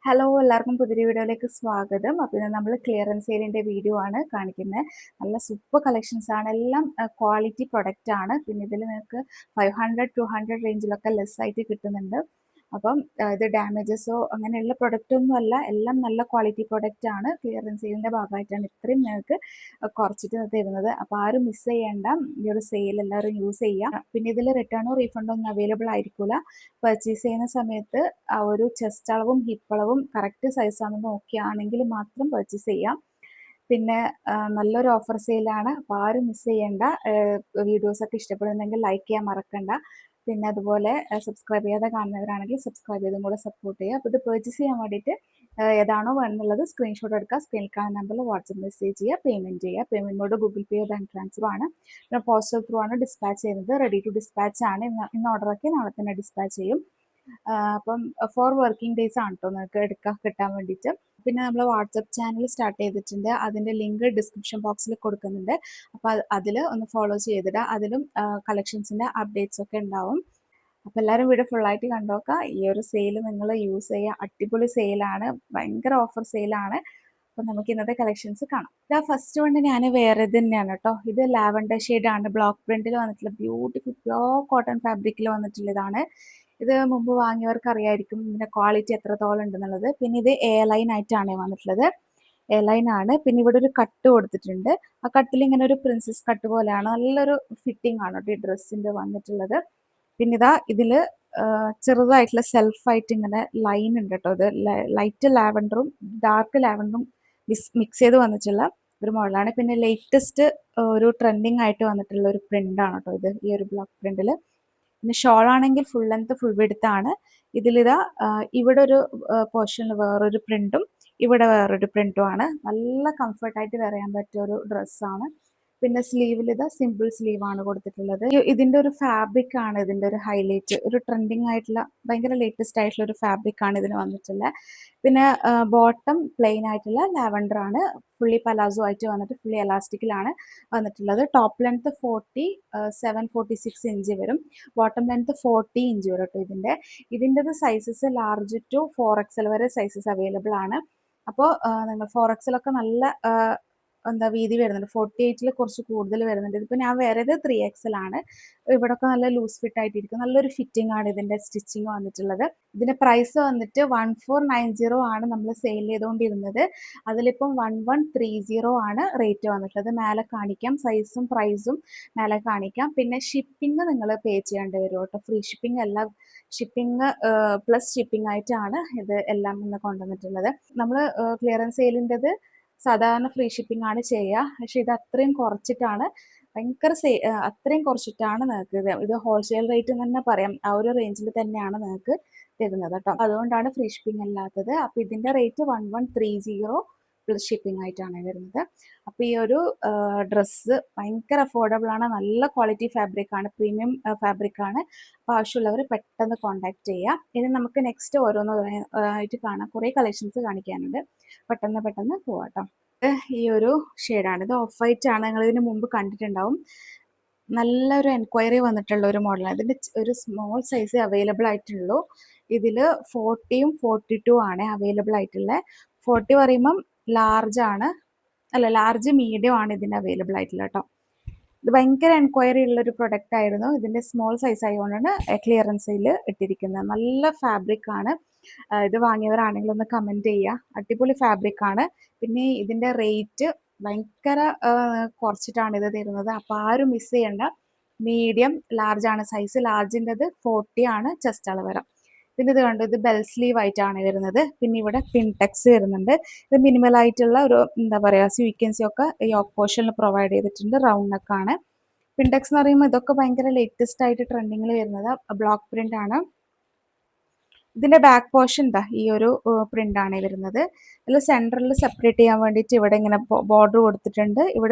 Hello എല്ലാവർക്കും പുതിയൊരു വീഡിയോയിലേക്ക് സ്വാഗതം. അപ്പോൾ ഇത് നമ്മൾ ക്ലിയറൻസ് സെയിലിൻ്റെ വീഡിയോ ആണ് കാണിക്കുന്നത്. നല്ല സൂപ്പർ കളക്ഷൻസ് ആണ്, എല്ലാം ക്വാളിറ്റി പ്രൊഡക്റ്റ് ആണ്. പിന്നെ ഇതിൽ നിങ്ങൾക്ക് 500-200 റേഞ്ചിലൊക്കെ ലെസ് ആയിട്ട് കിട്ടുന്നുണ്ട്. അപ്പം ഇത് ഡാമേജസോ അങ്ങനെയുള്ള പ്രൊഡക്റ്റ് ഒന്നും അല്ല, എല്ലാം നല്ല ക്വാളിറ്റി പ്രൊഡക്റ്റ് ആണ്. ക്ലിയറൻസ് സെയിലിൻ്റെ ഭാഗമായിട്ടാണ് ഇത്രയും നിങ്ങൾക്ക് കുറച്ചിട്ട് തരുന്നത്. അപ്പോൾ ആരും മിസ് ചെയ്യേണ്ട, ഈ ഒരു സെയിൽ എല്ലാവരും യൂസ് ചെയ്യുക. പിന്നെ ഇതിൽ റിട്ടേണോ റീഫണ്ടോ ഒന്നും അവൈലബിൾ ആയിരിക്കില്ല. പർച്ചേസ് ചെയ്യുന്ന സമയത്ത് ആ ഒരു ചെസ്റ്റ് അളവും ഹിപ്പ് അളവും കറക്റ്റ് സൈസാണെന്ന് നോക്കിയാണെങ്കിൽ മാത്രം പർച്ചേസ് ചെയ്യാം. പിന്നെ നല്ലൊരു ഓഫർ സെയിലാണ്, അപ്പോൾ ആരും മിസ് ചെയ്യേണ്ട. വീഡിയോസൊക്കെ ഇഷ്ടപ്പെടുന്നുണ്ടെങ്കിൽ ലൈക്ക് ചെയ്യാൻ മറക്കണ്ട. പിന്നെ അതുപോലെ സബ്സ്ക്രൈബ് ചെയ്യാതെ കാണുന്നവരാണെങ്കിൽ സബ്സ്ക്രൈബ് ചെയ്തും കൂടെ സപ്പോർട്ട് ചെയ്യുക. അപ്പോൾ ഇത് പർച്ചേസ് ചെയ്യാൻ വേണ്ടിയിട്ട് ഏതാണോ വേണമെന്നുള്ളത് സ്ക്രീൻഷോട്ട് എടുക്കുക, സ്ക്രീനിൽ കാണുന്ന നമ്പറിൽ വാട്സപ്പ് മെസ്സേജ് ചെയ്യുക, പേയ്മെൻറ്റ് ചെയ്യുക. പേയ്മെൻറ്റ് മോഡ് ഗൂഗിൾ പേ ബാങ്ക് ട്രാൻസ്ഫർ ആണ്. പിന്നെ പോസ്റ്റൽ ത്രൂ ആണ് ഡിസ്പാച്ച് ചെയ്യുന്നത്. റെഡി ടു ഡിസ്പാച്ച് ആണ്. ഇന്ന് ഓർഡർ ആക്കി നാളെ തന്നെ ഡിസ്പാച്ച് ചെയ്യും. അപ്പം 4 വർക്കിംഗ് ഡേയ്സ് ആണ് കേട്ടോ നിങ്ങൾക്ക് കിട്ടാൻ വേണ്ടിയിട്ട്. പിന്നെ നമ്മൾ വാട്സപ്പ് ചാനൽ സ്റ്റാർട്ട് ചെയ്തിട്ടുണ്ട്, അതിൻ്റെ ലിങ്ക് ഡിസ്ക്രിപ്ഷൻ ബോക്സിൽ കൊടുക്കുന്നുണ്ട്. അപ്പോൾ അതിൽ ഒന്ന് ഫോളോ ചെയ്തിടുക, അതിലും കളക്ഷൻസിൻ്റെ അപ്ഡേറ്റ്സ് ഒക്കെ ഉണ്ടാവും. അപ്പോൾ എല്ലാവരും വീഡിയോ ഫുള്ളായിട്ട് കണ്ടോക്കുക. ഈ ഒരു സെയിൽ നിങ്ങൾ യൂസ് ചെയ്യുക, അടിപൊളി സെയിലാണ്, ഭയങ്കര ഓഫർ സെയിലാണ്. അപ്പോൾ നമുക്ക് ഇന്നത്തെ കളക്ഷൻസ് കാണാം. ഇതാ ഫസ്റ്റ് കൊണ്ട് ഞാൻ വേറെ തന്നെയാണ് കേട്ടോ. ഇത് ലാവൻഡർ ഷെയ്ഡാണ്, ബ്ലോക്ക് പ്രിന്റിൽ വന്നിട്ടുള്ള ബ്യൂട്ടിഫുൾ പ്യോർ കോട്ടൺ ഫാബ്രിക്കിൽ വന്നിട്ടുള്ളതാണ്. ഇത് മുമ്പ് വാങ്ങിയവർക്ക് അറിയായിരിക്കും ഇതിൻ്റെ ക്വാളിറ്റി എത്രത്തോളം ഉണ്ടെന്നുള്ളത്. പിന്നെ ഇത് എ ലൈൻ ആയിട്ടാണ് വന്നിട്ടുള്ളത്, എ ലൈൻ ആണ്. പിന്നെ ഇവിടെ ഒരു കട്ട് കൊടുത്തിട്ടുണ്ട്, ആ കട്ടിൽ ഇങ്ങനെ ഒരു പ്രിൻസസ് കട്ട് പോലെയാണ്, നല്ലൊരു ഫിറ്റിംഗ് ആണ് കേട്ടോ ഈ ഡ്രസ്സിൻ്റെ വന്നിട്ടുള്ളത്. പിന്നെ ഇതാ ഇതിൽ ചെറുതായിട്ടുള്ള സെൽഫായിട്ട് ഇങ്ങനെ ലൈൻ ഉണ്ട് കേട്ടോ. ഇത് ലൈറ്റ് ലാവൻഡറും ഡാർക്ക് ലാവൻഡറും മിക്സ് ചെയ്ത് വന്നിട്ടുള്ള ഒരു മോഡലാണ്. പിന്നെ ലേറ്റസ്റ്റ് ഒരു ട്രെൻഡിങ് ആയിട്ട് വന്നിട്ടുള്ള ഒരു പ്രിൻ്റാണ് കേട്ടോ ഇത്, ഈ ഒരു ബ്ലോക്ക് പ്രിൻറ്റിൽ. പിന്നെ ഷോൾ ആണെങ്കിൽ ഫുൾ ലെങ്ത് ഫുൾ വിഡ്ത്ത് ആണ്. ഇതിലിതാ ഇവിടെ ഒരു പോർഷനിൽ വേറൊരു പ്രിൻറ്റും ഇവിടെ വേറൊരു പ്രിൻറ്റും ആണ്. നല്ല കംഫർട്ടായിട്ട് വെയർ ചെയ്യാൻ പറ്റിയ ഒരു ഡ്രസ്സാണ്. പിന്നെ സ്ലീവിൽ ഇതാ സിമ്പിൾ സ്ലീവ് ആണ് കൊടുത്തിട്ടുള്ളത്. ഇതിൻ്റെ ഒരു ഫാബ്രിക് ആണ് ഇതിൻ്റെ ഒരു ഹൈലൈറ്റ്, ഒരു ട്രെൻഡിങ് ആയിട്ടുള്ള ഭയങ്കര ലേറ്റസ്റ്റ് ആയിട്ടുള്ള ഒരു ഫാബ്രിക് ആണ് ഇതിന് വന്നിട്ടുള്ളത്. പിന്നെ ബോട്ടം പ്ലെയിൻ ആയിട്ടുള്ള ലാവൻഡർ ആണ്, ഫുള്ളി പലാസോ ആയിട്ട് വന്നിട്ട് ഫുള്ളി എലാസ്റ്റിക്കിലാണ് വന്നിട്ടുള്ളത്. ടോപ്പ് ലെങ്ത് 47-46 ഇഞ്ച് വരും, ബോട്ടം ലെങ്ത് 40 ഇഞ്ച് വരും കേട്ടോ. ഇതിൻ്റെത് സൈസസ് ലാർജ് ടു 4XL വരെ സൈസസ് അവൈലബിൾ ആണ്. അപ്പോൾ നിങ്ങൾ 4XL ഒക്കെ നല്ല എന്താ വീതി വരുന്നുണ്ട്, 48-ൽ കുറച്ച് കൂടുതൽ വരുന്നുണ്ട്. ഇതിപ്പോൾ ഞാൻ വേറേത് 3XL ആണ്. ഇവിടെയൊക്കെ നല്ല ലൂസ് ഫിറ്റ് ആയിട്ടിരിക്കും, നല്ലൊരു ഫിറ്റിംഗ് ആണ് ഇതിൻ്റെ സ്റ്റിച്ചിങ് വന്നിട്ടുള്ളത്. ഇതിൻ്റെ പ്രൈസ് വന്നിട്ട് 1490 ആണ് നമ്മൾ സെയിൽ ചെയ്തുകൊണ്ടിരുന്നത്. അതിലിപ്പം 1130 ആണ് റേറ്റ് വന്നിട്ടുള്ളത്. മേലെ കാണിക്കാം, സൈസും പ്രൈസും മേലെ കാണിക്കാം. പിന്നെ ഷിപ്പിംഗ് നിങ്ങൾ പേ ചെയ്യേണ്ടി വരും കേട്ടോ, ഫ്രീ ഷിപ്പിംഗ് അല്ല, ഷിപ്പിംഗ് പ്ലസ് ഷിപ്പിംഗ് ആയിട്ടാണ് ഇത് എല്ലാം ഇന്ന് കൊണ്ടുവന്നിട്ടുള്ളത്. നമ്മൾ ക്ലിയറൻസ് സെയിലിൻ്റെത് സാധാരണ ഫ്രീ ഷിപ്പിംഗ് ആണ് ചെയ്യുക, പക്ഷെ ഇത് അത്രയും കുറച്ചിട്ടാണ്, ഭയങ്കര അത്രയും കുറച്ചിട്ടാണ് നിങ്ങൾക്ക് ഇത് ഹോൾസെയിൽ റേറ്റ് എന്ന് തന്നെ പറയാം, ആ ഒരു റേഞ്ചിൽ തന്നെയാണ് നിങ്ങൾക്ക് തരുന്നത് കേട്ടോ. അതുകൊണ്ടാണ് ഫ്രീ ഷിപ്പിംഗ് അല്ലാത്തത്. അപ്പോൾ ഇതിൻ്റെ റേറ്റ് 1130 പ്ലസ് ഷിപ്പിംഗ് ആയിട്ടാണ് വരുന്നത്. അപ്പോൾ ഈ ഒരു ഡ്രസ്സ് ഭയങ്കര അഫോർഡബിൾ ആണ്, നല്ല ക്വാളിറ്റി ഫാബ്രിക് ആണ്, പ്രീമിയം ഫാബ്രിക് ആണ്. അപ്പോൾ ആവശ്യമുള്ളവർ പെട്ടെന്ന് കോൺടാക്ട് ചെയ്യുക. ഇനി നമുക്ക് നെക്സ്റ്റ് ഓരോന്നായിട്ട് കാണാം, കുറേ കളക്ഷൻസ് കാണിക്കാനുണ്ട്, പെട്ടെന്ന് പോവാട്ടോ. ഈ ഒരു ഷെയ്ഡാണ്, ഇത് ഓഫ് വൈറ്റ് ആണ്, നിങ്ങൾ ഇതിന് മുമ്പ് കണ്ടിട്ടുണ്ടാവും. നല്ലൊരു എൻക്വയറി വന്നിട്ടുള്ള ഒരു മോഡലാണ്. ഇതിൻ്റെ ഒരു സ്മോൾ സൈസ് അവൈലബിൾ ആയിട്ടുള്ളൂ. ഇതിൽ 40-യും 42 ആണ് അവൈലബിൾ ആയിട്ടുള്ളത്. 40 പറയുമ്പം ലാർജ് ആണ്, അല്ല ലാർജ് മീഡിയം ആണ് ഇതിന് അവൈലബിൾ ആയിട്ടുള്ളത് കേട്ടോ. ഇത് ഭയങ്കര എൻക്വയറി ഉള്ളൊരു പ്രൊഡക്റ്റ് ആയിരുന്നു. ഇതിൻ്റെ സ്മോൾ സൈസ് ആയതുകൊണ്ടാണ് ക്ലിയറൻസിൽ ഇട്ടിരിക്കുന്നത്. നല്ല ഫാബ്രിക് ആണ്. ഇത് വാങ്ങിയവരാണെങ്കിൽ ഒന്ന് കമൻറ്റ് ചെയ്യുക, അടിപൊളി ഫാബ്രിക് ആണ്. പിന്നെ ഇതിൻ്റെ റേറ്റ് ഭയങ്കര കുറച്ചിട്ടാണ് ഇത് തരുന്നത്, അപ്പോൾ ആരും മിസ് ചെയ്യണ്ട. മീഡിയം ലാർജ് ആണ് സൈസ്, ലാർജിൻ്റെത് 40 ആണ് ചെസ്റ്റ് അളവ്. പിന്നെ ഇത് കണ്ടു, ഇത് ബെൽ സ്ലീവ് ആയിട്ടാണ് വരുന്നത്. പിന്നെ ഇവിടെ പിൻടെക്സ് വരുന്നുണ്ട്. ഇത് മിനിമൽ ആയിട്ടുള്ള ഒരു എന്താ പറയുക സ്വീക്കൻസി ഒക്കെ ഈ പോർഷനിൽ പ്രൊവൈഡ് ചെയ്തിട്ടുണ്ട്. റൗണ്ട് നെക്ക് ആണ്. പിൻടെക്സ് എന്ന് പറയുമ്പോൾ ഇതൊക്കെ ഭയങ്കര ലേറ്റസ്റ്റ് ആയിട്ട് ട്രെൻഡിങ്ങിൽ വരുന്നത് ബ്ലോക്ക് പ്രിന്റ് ആണ്. ഇതിന്റെ ബാക്ക് പോർഷൻ ദാ ഈ ഒരു പ്രിന്റ് ആണ് വരുന്നത്. ഇതിൽ സെൻട്രലിൽ സെപ്പറേറ്റ് ചെയ്യാൻ വേണ്ടിയിട്ട് ഇവിടെ ഇങ്ങനെ ബോർഡർ കൊടുത്തിട്ടുണ്ട്.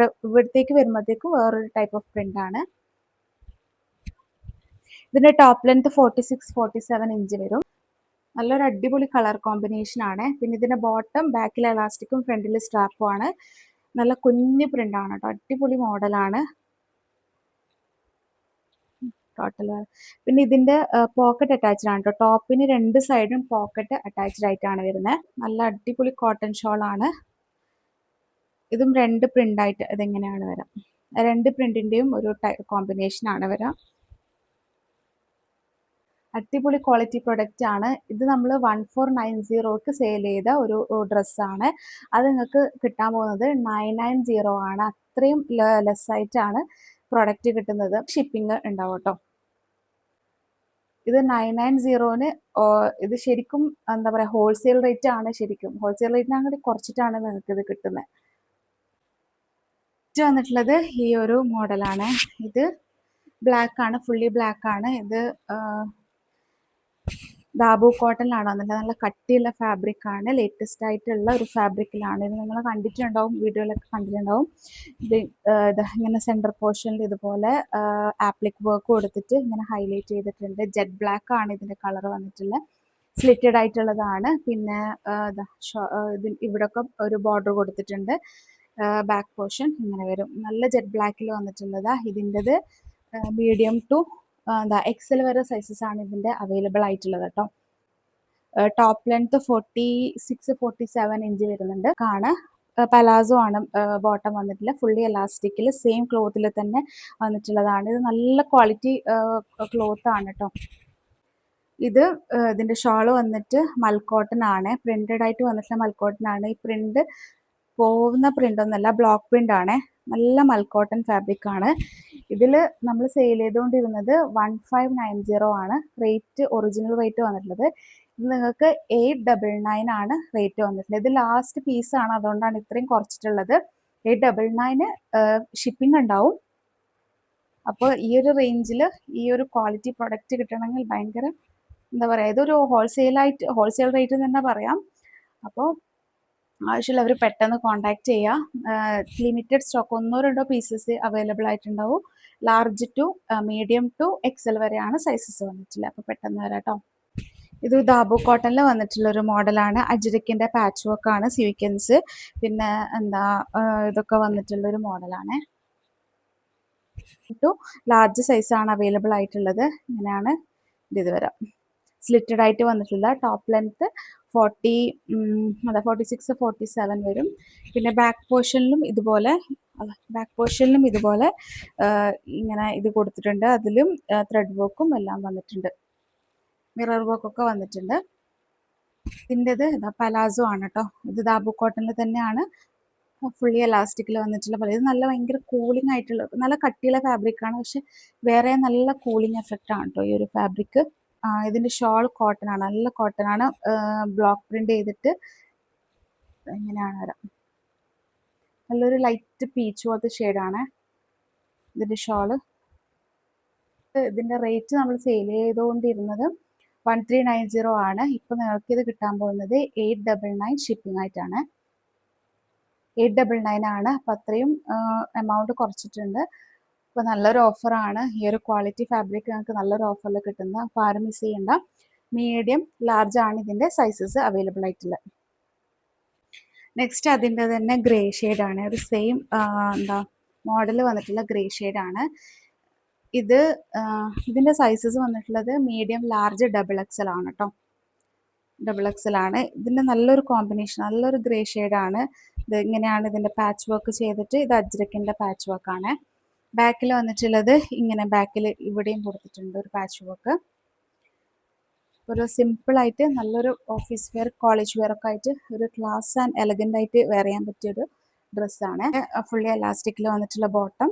ഇവിടത്തേക്ക് വരുമ്പോഴത്തേക്കും വേറൊരു ടൈപ്പ് ഓഫ് പ്രിന്റ് ആണ്. ഇതിന്റെ ടോപ്പ് ലെങ്ത് 46-47 ഇഞ്ച് വരും. നല്ലൊരു അടിപൊളി കളർ കോമ്പിനേഷൻ ആണ്. പിന്നെ ഇതിന്റെ ബോട്ടം ബാക്കിൽ എലാസ്റ്റിക്കും ഫ്രണ്ടിൽ സ്ട്രാപ്പും ആണ്. നല്ല കുഞ്ഞു പ്രിന്റ് ആണ് കേട്ടോ, അടിപൊളി മോഡലാണ്. ടോട്ടൽ. പിന്നെ ഇതിന്റെ പോക്കറ്റ് അറ്റാച്ച്ഡ് ആണ് കേട്ടോ. ടോപ്പിന് 2 സൈഡും പോക്കറ്റ് അറ്റാച്ച്ഡ് ആയിട്ടാണ് വരുന്നത്. നല്ല അടിപൊളി കോട്ടൺ ഷോൾ ആണ്. ഇതും 2 പ്രിന്റ് ആയിട്ട് ഇതെങ്ങനെയാണ് വരാം. 2 പ്രിന്റിന്റെയും ഒരു കോമ്പിനേഷൻ ആണ് വരാം. അടിപൊളി ക്വാളിറ്റി പ്രൊഡക്റ്റ് ആണ്. ഇത് നമ്മൾ 1490ക്ക് സെയിൽ ചെയ്ത ഒരു ഡ്രസ്സാണ്. അത് നിങ്ങൾക്ക് കിട്ടാൻ പോകുന്നത് 990 ആണ്. അത്രയും ലെസ് ആയിട്ടാണ് പ്രൊഡക്റ്റ് കിട്ടുന്നത്. ഷിപ്പിംഗ് ഉണ്ടാവും കേട്ടോ. ഇത് 990 ഇത് ശരിക്കും എന്താ പറയുക, ഹോൾസെയിൽ റേറ്റ് ആണ്. ശരിക്കും ഹോൾസെയിൽ റേറ്റിനെ കൂടി കുറച്ചിട്ടാണ് നിങ്ങൾക്ക് ഇത് കിട്ടുന്നത്. ഇത് വന്നിട്ടുള്ളത് ഈ ഒരു മോഡലാണ്. ഇത് ബ്ലാക്ക് ആണ്, ഫുള്ളി ബ്ലാക്ക് ആണ്. ഇത് ദാബു കോട്ടണിലാണ് വന്നിട്ട്. നല്ല കട്ടിയുള്ള ഫാബ്രിക് ആണ്. ലേറ്റസ്റ്റ് ആയിട്ടുള്ള ഒരു ഫാബ്രിക്കിലാണ്. ഇത് നിങ്ങൾ കണ്ടിട്ടുണ്ടാവും, വീഡിയോയിലൊക്കെ കണ്ടിട്ടുണ്ടാവും. ഇത് ഇങ്ങനെ സെൻറ്റർ പോർഷനിൽ ഇതുപോലെ ആപ്ലിക് വർക്ക് കൊടുത്തിട്ട് ഇങ്ങനെ ഹൈലൈറ്റ് ചെയ്തിട്ടുണ്ട്. ജെറ്റ് ബ്ലാക്ക് ആണ് ഇതിൻ്റെ കളർ വന്നിട്ടുള്ളത്. സ്ലിറ്റഡ് ആയിട്ടുള്ളതാണ്. പിന്നെ ഇവിടൊക്കെ ഒരു ബോർഡർ കൊടുത്തിട്ടുണ്ട്. ബാക്ക് പോർഷൻ ഇങ്ങനെ വരും. നല്ല ജെറ്റ് ബ്ലാക്കിൽ വന്നിട്ടുള്ളതാ. ഇതിൻ്റെത് മീഡിയം ടു എക്സൽ വരെ സൈസസ് ആണ് ഇതിൻ്റെ അവൈലബിൾ ആയിട്ടുള്ളത് കേട്ടോ. ടോപ്പ് ലെങ്ത് 46-47 ഇഞ്ച് വരുന്നുണ്ട്. പലാസോ ആണ് ബോട്ടം വന്നിട്ടില്ല. ഫുള്ളി എലാസ്റ്റിക്കിൽ സെയിം ക്ലോത്തിൽ തന്നെ വന്നിട്ടുള്ളതാണ്. ഇത് നല്ല ക്വാളിറ്റി ക്ലോത്ത് ആണ് കേട്ടോ. ഇതിന്റെ ഷോള് വന്നിട്ട് മൽക്കോട്ടൺ ആണ്. പ്രിന്റഡ് ആയിട്ട് വന്നിട്ടുള്ള മൽക്കോട്ടൺ ആണ്. ഈ പ്രിന്റ് പോകുന്ന പ്രിന്റ് ഒന്നല്ല, ബ്ലോക്ക് പ്രിന്റ് ആണ്. നല്ല മൽക്കോട്ടൺ ഫാബ്രിക് ആണ്. ഇതിൽ നമ്മൾ സെയിൽ ചെയ്തുകൊണ്ടിരുന്നത് 1590 ആണ് റേറ്റ്. ഒറിജിനൽ റേറ്റ് വന്നിട്ടുള്ളത്. ഇത് നിങ്ങൾക്ക് 899 ആണ് റേറ്റ് വന്നിട്ടുള്ളത്. ഇത് ലാസ്റ്റ് പീസാണ്, അതുകൊണ്ടാണ് ഇത്രയും കുറച്ചിട്ടുള്ളത്. 899 ഷിപ്പിംഗ് ഉണ്ടാവും. അപ്പോൾ ഈ ഒരു റേഞ്ചിൽ ഈ ഒരു ക്വാളിറ്റി പ്രൊഡക്റ്റ് കിട്ടണമെങ്കിൽ ഭയങ്കര എന്താ പറയുക, ഇതൊരു ഹോൾസെയിൽ റേറ്റ് തന്നെ പറയാം. അപ്പോൾ ആവശ്യമുള്ളവർ പെട്ടെന്ന് കോൺടാക്ട് ചെയ്യുക. ലിമിറ്റഡ് സ്റ്റോക്ക് 1-2 പീസസ് അവൈലബിൾ ആയിട്ടുണ്ടാവും. Large to medium to XL വരെയാണ് സൈസസ് വന്നിട്ടുള്ളത്. അപ്പോൾ പെട്ടെന്ന് വരാം കേട്ടോ. ഇത് ദാബു കോട്ടണിൽ വന്നിട്ടുള്ള ഒരു മോഡലാണ്. അജ്രക്കിൻ്റെ പാച്ച് വർക്ക് ആണ്, സ്വീക്വൻസ് പിന്നെ ഇതൊക്കെ വന്നിട്ടുള്ള ഒരു മോഡലാണ്. ടു ലാർജ് സൈസാണ് അവൈലബിൾ ആയിട്ടുള്ളത്. ഇങ്ങനെയാണ് ഇത് വരാം. സ്ലിറ്റഡ് ആയിട്ട് വന്നിട്ടുള്ള ടോപ്പ് ലെങ്ത് 46-47 വരും. പിന്നെ ബാക്ക് പോർഷനിലും ഇതുപോലെ ഇങ്ങനെ ഇത് കൊടുത്തിട്ടുണ്ട്. അതിലും ത്രെഡ് വർക്കും എല്ലാം വന്നിട്ടുണ്ട്. മിറർ വർക്കൊക്കെ വന്നിട്ടുണ്ട്. ഇതിൻ്റെത് പലാസോ ആണ് കേട്ടോ. ഇത് ദാബു കോട്ടണിൽ തന്നെയാണ്. ഫുള്ളി എലാസ്റ്റിക്കിൽ വന്നിട്ടുള്ള പോലെ. ഇത് ഭയങ്കര കൂളിംഗ് ആയിട്ടുള്ള നല്ല കട്ടിയുള്ള ഫാബ്രിക്കാണ്. പക്ഷെ വേറെ നല്ല കൂളിംഗ് എഫക്റ്റ് ആണ് കേട്ടോ ഈ ഒരു ഫാബ്രിക്. ഇതിൻ്റെ ഷോൾ കോട്ടൺ ആണ്, നല്ല കോട്ടൺ ആണ്. ബ്ലോക്ക് പ്രിന്റ് ചെയ്തിട്ട് ഇങ്ങനെയാണ് വരാം. നല്ലൊരു ലൈറ്റ് പീച്ച് പോലത്തെ ഷെയ്ഡാണ് ഇതിൻ്റെ ഷോള്. ഇതിൻ്റെ റേറ്റ് നമ്മൾ സെയിൽ ചെയ്തുകൊണ്ടിരുന്നത് 1390 ആണ്. ഇപ്പോൾ നിങ്ങൾക്ക് ഇത് കിട്ടാൻ പോകുന്നത് 899 ഷിപ്പിംഗ് ആയിട്ടാണ്. 899 ആണ്. അപ്പം അത്രയും എമൗണ്ട് കുറച്ചിട്ടുണ്ട്. അപ്പോൾ നല്ലൊരു ഓഫറാണ്. ഈ ഒരു ക്വാളിറ്റി ഫാബ്രിക് നിങ്ങൾക്ക് നല്ലൊരു ഓഫറിൽ കിട്ടുന്നത്. അപ്പോൾ ആരും മിസ് ചെയ്യണ്ട. മീഡിയം ലാർജ് ആണ് ഇതിൻ്റെ സൈസസ് അവൈലബിൾ ആയിട്ടുള്ളത്. നെക്സ്റ്റ് അതിൻ്റെ തന്നെ ഗ്രേ ഷെയ്ഡാണ്. ഒരു സെയിം മോഡൽ വന്നിട്ടുള്ള ഗ്രേ ഷെയ്ഡാണ്. ഇതിൻ്റെ സൈസസ് വന്നിട്ടുള്ളത് മീഡിയം, ലാർജ്, ഡബിൾ എക്സൽ ആണ് കേട്ടോ. ഡബിൾ എക്സൽ ആണ്. ഇതിൻ്റെ നല്ലൊരു കോമ്പിനേഷൻ, നല്ലൊരു ഗ്രേ ഷെയ്ഡാണ്. ഇത് ഇങ്ങനെയാണ് ഇതിൻ്റെ പാച്ച് വർക്ക് ചെയ്തിട്ട്. ഇത് അജ്രക്കിൻ്റെ പാച്ച് വർക്കാണ്. ബാക്കിൽ വന്നിട്ടുള്ളത് ഇങ്ങനെ, ബാക്കിൽ ഇവിടെയും കൊടുത്തിട്ടുണ്ട് ഒരു പാച്ച് വർക്ക്. ഒരു സിമ്പിളായിട്ട് നല്ലൊരു ഓഫീസ് വെയർ, കോളേജ് വെയർ ഒക്കെ ആയിട്ട് ഒരു ക്ലാസ് ആൻഡ് എലഗൻ്റ് ആയിട്ട് വെയർ ചെയ്യാൻ പറ്റിയൊരു ഡ്രസ്സാണ്. ഫുള്ളി എലാസ്റ്റിക്കിൽ വന്നിട്ടുള്ള ബോട്ടം.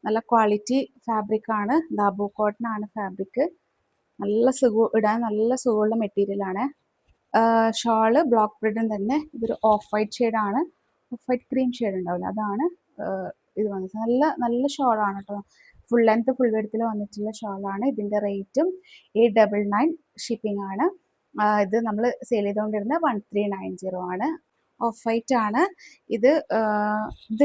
നല്ല ക്വാളിറ്റി ഫാബ്രിക് ആണ്. ദാബു കോട്ടൺ ആണ് ഫാബ്രിക്. ഇടാൻ നല്ല സുഖമുള്ള മെറ്റീരിയലാണ്. ഷോള് ബ്ലോക്ക് പ്രിന്റും തന്നെ. ഇതൊരു ഓഫ് വൈറ്റ് ഷെയ്ഡാണ്. ഓഫ് വൈറ്റ് ക്രീം ഷെയ്ഡ് ഉണ്ടാവില്ല, അതാണ് ഇത് വന്നിട്ട്. നല്ല ഷോളാണ് കേട്ടോ. ഫുൾ ലെങ്ത് ഫുൾ വെഡ്ത്തിൽ വന്നിട്ടുള്ള ഷോളാണ്. ഇതിൻ്റെ റേറ്റും 899 ഷിപ്പിംഗ് ആണ്. ഇത് നമ്മൾ സെയിൽ ചെയ്തുകൊണ്ടിരുന്നത് 1390 ആണ്. ഓഫ് വൈറ്റ് ആണ്. ഇത്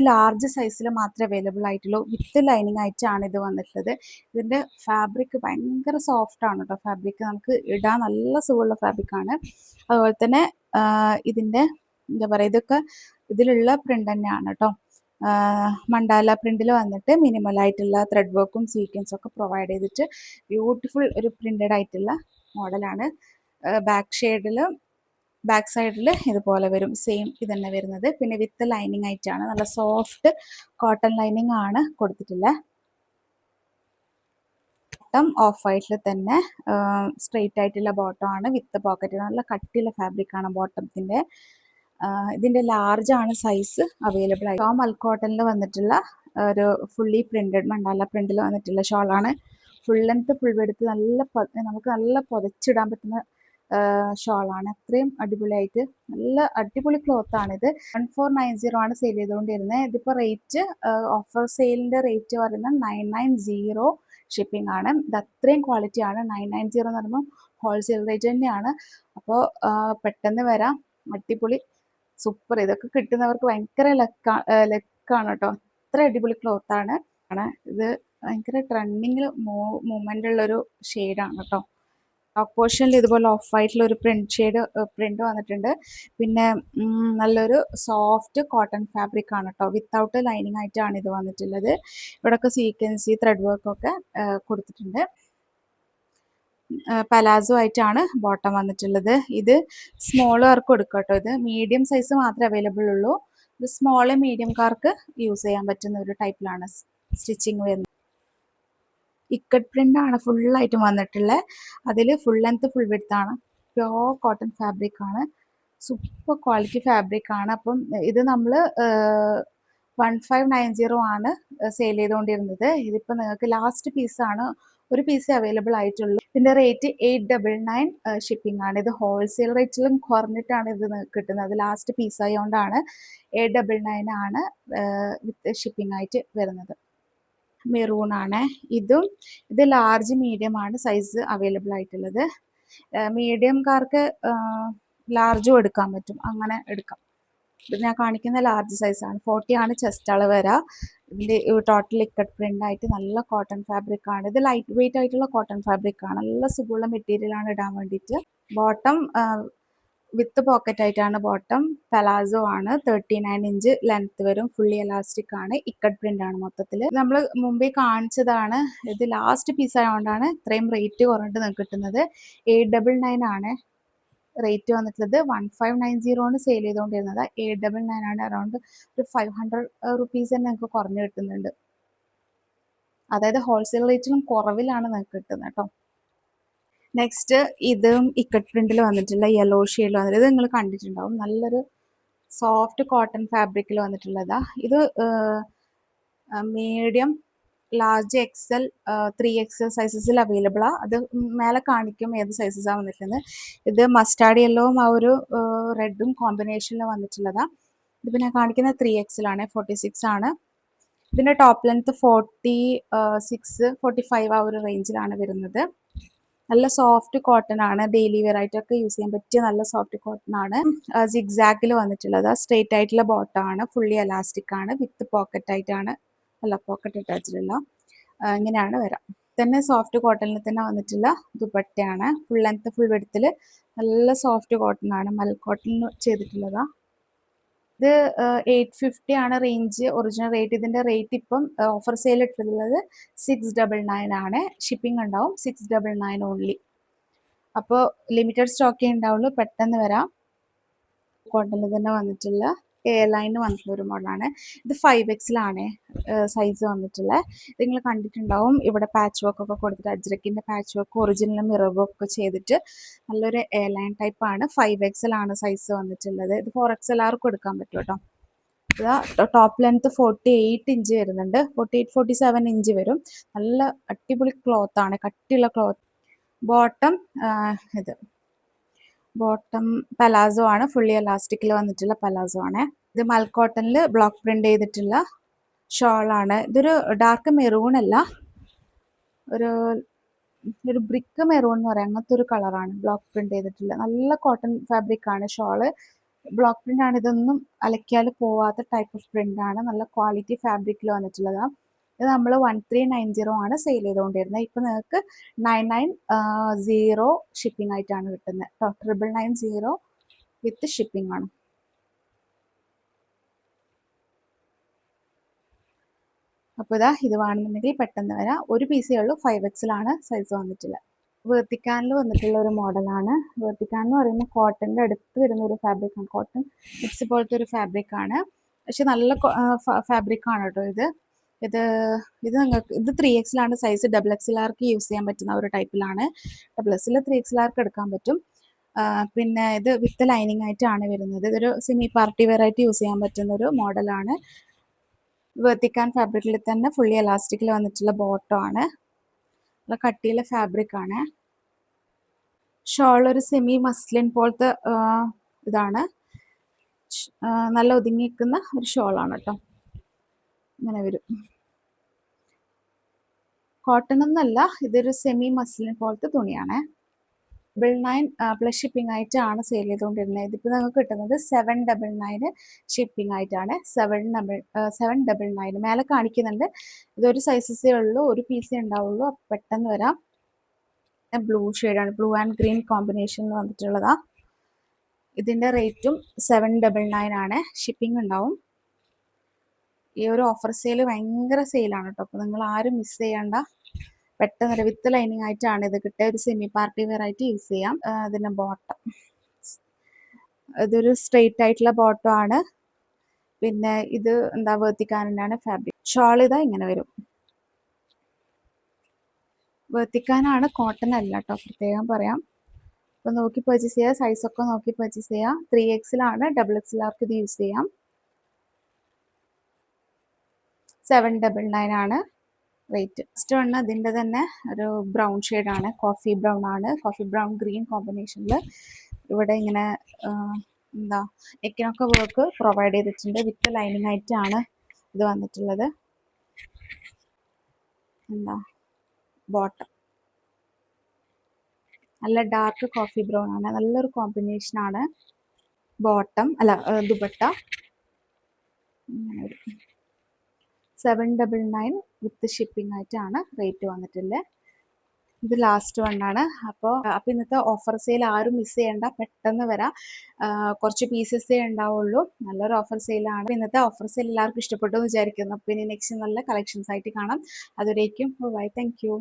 ലാർജ് സൈസിൽ മാത്രമേ അവൈലബിൾ ആയിട്ടുള്ളൂ. വിത്ത് ലൈനിങ് ആയിട്ടാണ് ഇത് വന്നിട്ടുള്ളത്. ഇതിൻ്റെ ഫാബ്രിക് ഭയങ്കര സോഫ്റ്റ് ആണ് കേട്ടോ. ഫാബ്രിക് നമുക്ക് ഇടാൻ നല്ല സുഖമുള്ള ഫാബ്രിക്കാണ്. അതുപോലെ തന്നെ ഇതിൻ്റെ എന്താ പറയുക, ഇതിലുള്ള പ്രിന്റ് തന്നെയാണ് കേട്ടോ. മണ്ടാല പ്രിന്റിൽ വന്നിട്ട് മിനിമൽ ആയിട്ടുള്ള ത്രെഡ് വർക്കും സീക്വൻസും ഒക്കെ പ്രൊവൈഡ് ചെയ്തിട്ട് ബ്യൂട്ടിഫുൾ ഒരു പ്രിന്റഡ് ആയിട്ടുള്ള മോഡലാണ്. ബാക്ക് സൈഡിൽ ഇതുപോലെ വരും, സെയിം ഇതന്നെ വരുന്നത്. പിന്നെ വിത്ത് ലൈനിങ് ആയിട്ടാണ്, നല്ല സോഫ്റ്റ് കോട്ടൺ ലൈനിങ് ആണ് കൊടുത്തിട്ടുള്ളത്. ബോട്ടം ഓഫ് വൈറ്റിൽ തന്നെ സ്ട്രെയിറ്റ് ആയിട്ടുള്ള ബോട്ടം ആണ് വിത്ത് പോക്കറ്റ്. നല്ല കട്ടിയുള്ള ഫാബ്രിക് ആണ് ബോട്ടത്തിന്റെ. ഇതിന്റെ ലാർജ് ആണ് സൈസ് അവൈലബിൾ ആയി. ടോം അൽക്കോട്ടനിൽ വന്നിട്ടുള്ള ഒരു ഫുള്ളി പ്രിന്റഡ് മണ്ടാല പ്രിന്റിൽ വന്നിട്ടുള്ള ഷോളാണ്. ഫുൾ ലെങ്ത് ഫുൾ വെടുത്ത് നമുക്ക് നല്ല പുതച്ചിടാൻ പറ്റുന്ന ഷോളാണ്. അത്രയും അടിപൊളിയായിട്ട് നല്ല അടിപൊളി ക്ലോത്ത് ആണിത്. 1490 ആണ് സെയിൽ ചെയ്തുകൊണ്ടിരുന്നത്. ഇതിപ്പോൾ റേറ്റ് ഓഫർ സെയിലിന്റെ റേറ്റ് പറയുന്നത് 990 ഷിപ്പിംഗ് ആണ്. ഇത് അത്രയും ക്വാളിറ്റി ആണ്. 990 എന്ന് പറയുമ്പോൾ ഹോൾസെയിൽ റേറ്റ് തന്നെയാണ്. അപ്പോൾ പെട്ടെന്ന് വരാം. അടിപൊളി സൂപ്പർ. ഇതൊക്കെ കിട്ടുന്നവർക്ക് ഭയങ്കര ലക്കാണ് കേട്ടോ. അത്ര അടിപൊളി ക്ലോത്ത് ആണ്. ഇത് ഭയങ്കര ട്രെൻഡിങ്ങിൽ മൂവ്മെന്റ് ഉള്ളൊരു ഷെയ്ഡാണ് കേട്ടോ. ടോപ്പ് പോർഷനിൽ ഇതുപോലെ ഓഫ് വൈറ്റിൽ ഒരു പ്രിന്റ് വന്നിട്ടുണ്ട്. പിന്നെ നല്ലൊരു സോഫ്റ്റ് കോട്ടൺ ഫാബ്രിക് ആണ് കേട്ടോ. വിത്തൗട്ട് ലൈനിങ് ആയിട്ടാണ് ഇത് വന്നിട്ടുള്ളത്. ഇവിടെയൊക്കെ സീക്വൻസി ത്രെഡ് വർക്ക് ഒക്കെ കൊടുത്തിട്ടുണ്ട്. പലാസോ ആയിട്ടാണ് ബോട്ടം വന്നിട്ടുള്ളത്. ഇത് സ്മോൾ കാർക്ക് കൊടുക്കാം കേട്ടോ. ഇത് മീഡിയം സൈസ് മാത്രമേ അവൈലബിൾ ഉള്ളൂ. ഇത് സ്മോൾ മീഡിയംകാർക്ക് യൂസ് ചെയ്യാൻ പറ്റുന്ന ഒരു ടൈപ്പിലാണ് സ്റ്റിച്ചിങ് വരുന്നത്. ഇക്കട്ട് പ്രിന്റ് ആണ് ഫുള്ളായിട്ടും വന്നിട്ടുള്ളത്. അതിൽ ഫുൾ ലെങ്ത് ഫുൾ വിഡ്ത്ത് ആണ്. പ്യോർ കോട്ടൺ ഫാബ്രിക് ആണ്. സൂപ്പർ ക്വാളിറ്റി ഫാബ്രിക് ആണ്. അപ്പം ഇത് നമ്മൾ 1590 ആണ് സെയിൽ ചെയ്തുകൊണ്ടിരുന്നത്. ഇതിപ്പോൾ നിങ്ങൾക്ക് ലാസ്റ്റ് പീസാണ്, ഒരു പീസേ അവൈലബിൾ ആയിട്ടുള്ളൂ. ഇതിന്റെ റേറ്റ് 899 ഷിപ്പിംഗ് ആണ്. ഇത് ഹോൾസെയിൽ റേറ്റിലും കുറഞ്ഞിട്ടാണ് ഇത് കിട്ടുന്നത്. ലാസ്റ്റ് പീസ് ആയതുകൊണ്ടാണ് 899 ആണ് വിത്ത് ഷിപ്പിംഗ് ആയിട്ട് വരുന്നത്. മെറൂൺ ആണ് ഇത് ലാർജ് മീഡിയം ആണ് സൈസ് അവൈലബിൾ ആയിട്ടുള്ളത്. മീഡിയംകാർക്ക് ലാർജും എടുക്കാൻ പറ്റും, അങ്ങനെ എടുക്കാം. ഇത് ഞാൻ കാണിക്കുന്ന ലാർജ് സൈസാണ്. 40 ആണ് ചെസ്റ്റ് അളവ് വരാം. ഇതിൻ്റെ ടോട്ടൽ ഇക്കട്ട് പ്രിന്റ് ആയിട്ട് നല്ല കോട്ടൺ ഫാബ്രിക് ആണ്. ഇത് ലൈറ്റ് വെയിറ്റ് ആയിട്ടുള്ള കോട്ടൺ ഫാബ്രിക് ആണ്. നല്ല സുഖമുള്ള മെറ്റീരിയൽ ആണ് ഇടാൻ വേണ്ടിയിട്ട്. ബോട്ടം വിത്ത് പോക്കറ്റ് ആയിട്ടാണ് ബോട്ടം. പലാസോ ആണ്. 39 ഇഞ്ച് ലെങ്ത് വരും. ഫുള്ളി എലാസ്റ്റിക് ആണ്. ഇക്കട്ട് പ്രിന്റ് ആണ് മൊത്തത്തിൽ. നമ്മൾ മുമ്പേ കാണിച്ചതാണ്. ഇത് ലാസ്റ്റ് പീസ് ആയതുകൊണ്ടാണ് ഇത്രയും റേറ്റ് കുറഞ്ഞിട്ട് നിങ്ങൾക്ക് കിട്ടുന്നത്. 899 ആണ് റേറ്റ് വന്നിട്ടുള്ളത്. 1590 ആണ് സെയിൽ ചെയ്തുകൊണ്ടിരുന്നത്. 899 ആണ്. അറൗണ്ട് ഒരു 500 റുപ്പീസ് തന്നെ നിങ്ങൾക്ക് കുറഞ്ഞു കിട്ടുന്നുണ്ട്. അതായത് ഹോൾസെയിൽ റേറ്റിലും കുറവിലാണ് നിങ്ങൾക്ക് കിട്ടുന്നത് കേട്ടോ. നെക്സ്റ്റ് ഇതും ഇക്കട്ട് പ്രിന്റിൽ വന്നിട്ടുള്ള യെല്ലോ ഷെയ്ഡിൽ വന്നിട്ട്, ഇത് നിങ്ങൾ കണ്ടിട്ടുണ്ടാവും. നല്ലൊരു സോഫ്റ്റ് കോട്ടൺ ഫാബ്രിക്കിൽ വന്നിട്ടുള്ളതാ. ഇത് മീഡിയം, ലാർജ്, എക്സൽ, 3XL സൈസസിൽ അവൈലബിൾ ആ. അത് മേലെ കാണിക്കും ഏത് സൈസസാണ് വന്നിട്ടുള്ളത്. ഇത് മസ്റ്റാർഡ് യെല്ലോവും ആ ഒരു റെഡും കോമ്പിനേഷനിൽ വന്നിട്ടുള്ളതാ. ഇതിപ്പോൾ ഞാൻ കാണിക്കുന്ന 3XL ആണ്. 46 ആണ്. ഇതിൻ്റെ ടോപ്പ് ലെങ്ത് 46, 45 ആ ഒരു റേഞ്ചിലാണ് വരുന്നത്. നല്ല സോഫ്റ്റ് കോട്ടൺ ആണ്. ഡെയിലി വെയർ ആയിട്ടൊക്കെ യൂസ് ചെയ്യാൻ പറ്റിയ നല്ല സോഫ്റ്റ് കോട്ടൺ ആണ്. സിഗ്സാഗിൽ വന്നിട്ടുള്ളത്. സ്ട്രെയിറ്റ് ആയിട്ടുള്ള ബോട്ടം ആണ്. ഫുള്ളി എലാസ്റ്റിക് ആണ്. വിത്ത് പോക്കറ്റ് ആയിട്ടാണ്, അല്ല പോക്കറ്റ് അറ്റാച്ച്ഡ് അല്ല, ഇങ്ങനെയാണ് വരാം. തന്നെ സോഫ്റ്റ് കോട്ടണിൽ തന്നെ വന്നിട്ടുള്ള ദുപ്പട്ടയാണ്. ഫുൾ ലെങ്ത് ഫുൾ വെഡ്ത്തിൽ നല്ല സോഫ്റ്റ് കോട്ടൺ ആണ്. മൽ കോട്ടൺ ചെയ്തിട്ടുള്ളതാ. ഇത് 850 ആണ് റേഞ്ച് ഒറിജിനൽ റേറ്റ്. ഇതിന്റെ റേറ്റ് ഇപ്പം ഓഫർ സെയിൽ ഇട്ടിട്ടുള്ളത് 699 ആണ്. ഷിപ്പിംഗ് ഉണ്ടാവും 699 ഓൺലി. അപ്പോൾ ലിമിറ്റഡ് സ്റ്റോക്കേ ഉണ്ടാവുള്ളൂ. പെട്ടെന്ന് വരാം. കോട്ടണിൽ തന്നെ വന്നിട്ടുള്ള എയർലൈനിൽ വന്നിട്ടുള്ള ഒരു മോഡലാണ്. ഇത് 5XL ആണ് സൈസ് വന്നിട്ടുള്ളത്. ഇത് നിങ്ങൾ കണ്ടിട്ടുണ്ടാവും. ഇവിടെ പാച്ച് വർക്ക് ഒക്കെ കൊടുത്തിട്ട് അജ്രക്കിന്റെ patch work original mirror work ഒക്കെ ചെയ്തിട്ട് നല്ലൊരു എയർലൈൻ ടൈപ്പ് ആണ്. 5XL ആണ് സൈസ് വന്നിട്ടുള്ളത്. ഇത് 4XL ആർക്കും എടുക്കാൻ പറ്റും കേട്ടോ. ടോപ്പ് ലെങ്ത് 48 ഇഞ്ച് വരുന്നുണ്ട്. 48, 47 ഇഞ്ച് വരും. നല്ല അടിപൊളി ക്ലോത്ത് ആണ്, കട്ടിയുള്ള ക്ലോത്ത്. ബോട്ടം ഇത് ബോട്ടം പലാസോ ആണ്. ഫുള്ളി എലാസ്റ്റിക്കിൽ വന്നിട്ടുള്ള പലാസോ ആണ്. ഇത് മൽക്കോട്ടനിൽ ബ്ലോക്ക് പ്രിന്റ് ചെയ്തിട്ടുള്ള ഷോളാണ്. ഇതൊരു ഡാർക്ക് മെറൂൺ അല്ല, ഒരു ബ്രിക്ക് മെറൂൺ എന്ന് പറയാം, അങ്ങനത്തെ ഒരു കളറാണ്. ബ്ലോക്ക് പ്രിന്റ് ചെയ്തിട്ടുള്ള നല്ല കോട്ടൺ ഫാബ്രിക് ആണ്. ഷോള് ബ്ലോക്ക് പ്രിന്റ് ആണ്. ഇതൊന്നും അലക്കിയാൽ പോവാത്ത ടൈപ്പ് ഓഫ് പ്രിന്റ് ആണ്. നല്ല ക്വാളിറ്റി ഫാബ്രിക്കിൽ വന്നിട്ടുള്ളതാണ്. ഇത് നമ്മൾ 1390 ആണ് സെയിൽ ചെയ്തുകൊണ്ടിരുന്നത്. ഇപ്പം നിങ്ങൾക്ക് 990 ഷിപ്പിംഗ് ആയിട്ടാണ് കിട്ടുന്നത്. 990 വിത്ത് ഷിപ്പിംഗ് ആണ്. അപ്പോൾ ഇതാ ഇത് വേണമെന്നുണ്ടെങ്കിൽ പെട്ടെന്ന് വരാം. ഒരു പീസേ ഉള്ളൂ, 5XL സൈസ് വന്നിട്ടുള്ളത്. വേർത്തിക്കാനിൽ വന്നിട്ടുള്ള ഒരു മോഡലാണ്. വേർത്തിക്കാൻ എന്ന് പറയുമ്പോൾ കോട്ടൻ്റെ അടുത്ത് വരുന്ന ഒരു ഫാബ്രിക്കാണ്. കോട്ടൺ മിക്സ് പോലത്തെ ഒരു ഫാബ്രിക്കാണ്. പക്ഷെ നല്ല ഫാബ്രിക്കാണ് കേട്ടോ ഇത്. ഇത് നിങ്ങൾക്ക് ഇത് 3XL സൈസ്. XXLർക്ക് യൂസ് ചെയ്യാൻ പറ്റുന്ന ഒരു ടൈപ്പിലാണ്. XL 3XLർക്ക് എടുക്കാൻ പറ്റും. പിന്നെ ഇത് വിത്ത് ലൈനിങ് ആയിട്ടാണ് വരുന്നത്. ഇതൊരു സെമി പാർട്ടി വെയർ ആയിട്ട് യൂസ് ചെയ്യാൻ പറ്റുന്ന ഒരു മോഡലാണ്. വേർത്തിക്കാൻ ഫാബ്രിക്കിൽ തന്നെ ഫുള്ളി എലാസ്റ്റിക്കിൽ വന്നിട്ടുള്ള ബോട്ടം ആണ്. നല്ല കട്ടിയുള്ള ഫാബ്രിക് ആണ്. ഷോൾ ഒരു സെമി മസ്ലിൻ പോലത്തെ ഇതാണ്. നല്ല ഒതുങ്ങി നിൽക്കുന്ന ഒരു ഷോളാണ് കേട്ടോ. ഇങ്ങനെ വരും. കോട്ടൺ ഒന്നല്ല, ഇതൊരു സെമി മസ്ലിൻ പോലത്തെ തുണിയാണ്. 999 പ്ലസ് ഷിപ്പിംഗ് ആയിട്ടാണ് സെയിൽ ചെയ്തുകൊണ്ടിരുന്നത്. ഇതിപ്പോൾ നിങ്ങൾക്ക് കിട്ടുന്നത് 799 ഷിപ്പിംഗ് ആയിട്ടാണ്. 799 മേലെ കാണിക്കുന്നുണ്ട്. ഇതൊരു സൈസസേ ഉള്ളൂ, ഒരു പീസേ ഉണ്ടാവുള്ളൂ. അപ്പം പെട്ടെന്ന് വരാം. ബ്ലൂ ഷെയ്ഡാണ്, ബ്ലൂ ആൻഡ് ഗ്രീൻ കോമ്പിനേഷനിൽ വന്നിട്ടുള്ളതാ. ഇതിൻ്റെ റേറ്റും 799 ആണ്. ഷിപ്പിംഗ് ഉണ്ടാവും. ഈ ഒരു ഓഫർ സെയിൽ ഭയങ്കര സെയിലാണ് കേട്ടോ. അപ്പോൾ നിങ്ങൾ ആരും മിസ് ചെയ്യണ്ട. പെട്ടെന്ന് വിത്ത് ലൈനിങ് ആയിട്ടാണ് ഇത് കിട്ടുക. ഒരു സെമി പാർട്ടി വെയർ ആയിട്ട് യൂസ് ചെയ്യാം. അതിൻ്റെ ബോട്ടം ഇതൊരു സ്ട്രെയിറ്റ് ആയിട്ടുള്ള ബോട്ടം ആണ്. പിന്നെ ഇത് എന്താ വേർത്തിക്കാനാണ് ഫാബ്രിക്. ഷോൾ ഇതാ ഇങ്ങനെ വരും. വേർത്തിക്കാനാണ്, കോട്ടൺ അല്ല കേട്ടോ, പ്രത്യേകം പറയാം. അപ്പോൾ നോക്കി പർച്ചേസ് ചെയ്യുക. സൈസൊക്കെ നോക്കി പർച്ചേസ് ചെയ്യുക. 3XL XXLർക്ക് ഇത് യൂസ് ചെയ്യാം. 799 ആണ് റേറ്റ്. ഫസ്റ്റ് വൺ അതിൻ്റെ തന്നെ ഒരു ബ്രൗൺ ഷെയ്ഡാണ്. കോഫി ബ്രൗൺ ആണ്. കോഫി ബ്രൗൺ ഗ്രീൻ കോമ്പിനേഷനിൽ ഇവിടെ ഇങ്ങനെ എന്താ നെക്കിനൊക്കെ വർക്ക് പ്രൊവൈഡ് ചെയ്തിട്ടുണ്ട്. വിത്ത് ലൈനിങ് ആയിട്ടാണ് ഇത് വന്നിട്ടുള്ളത്. എന്താ ബോട്ടം നല്ല ഡാർക്ക് കോഫി ബ്രൗൺ ആണ്. നല്ലൊരു കോമ്പിനേഷനാണ്. ബോട്ടം അല്ല ദുപ്പട്ട 799 വിത്ത് ഷിപ്പിംഗ് ആയിട്ടാണ് റേറ്റ് വന്നിട്ടുള്ളത്. ഇത് ലാസ്റ്റ് വണ്ണാണ്. അപ്പോൾ ഇന്നത്തെ ഓഫർ സെയിൽ ആരും മിസ് ചെയ്യേണ്ട, പെട്ടെന്ന് വരാം. കുറച്ച് പീസസേ ഉണ്ടാവുള്ളൂ. നല്ലൊരു ഓഫർ സെയിലാണ്. ഇന്നത്തെ ഓഫർ സെയിൽ എല്ലാവർക്കും ഇഷ്ടപ്പെട്ടു എന്ന് വിചാരിക്കുന്നു. അപ്പോൾ ഇനി നെക്സ്റ്റ് നല്ല കളക്ഷൻസ് ആയിട്ട് കാണാം. അതുവരേക്കും ബൈ. Thank you.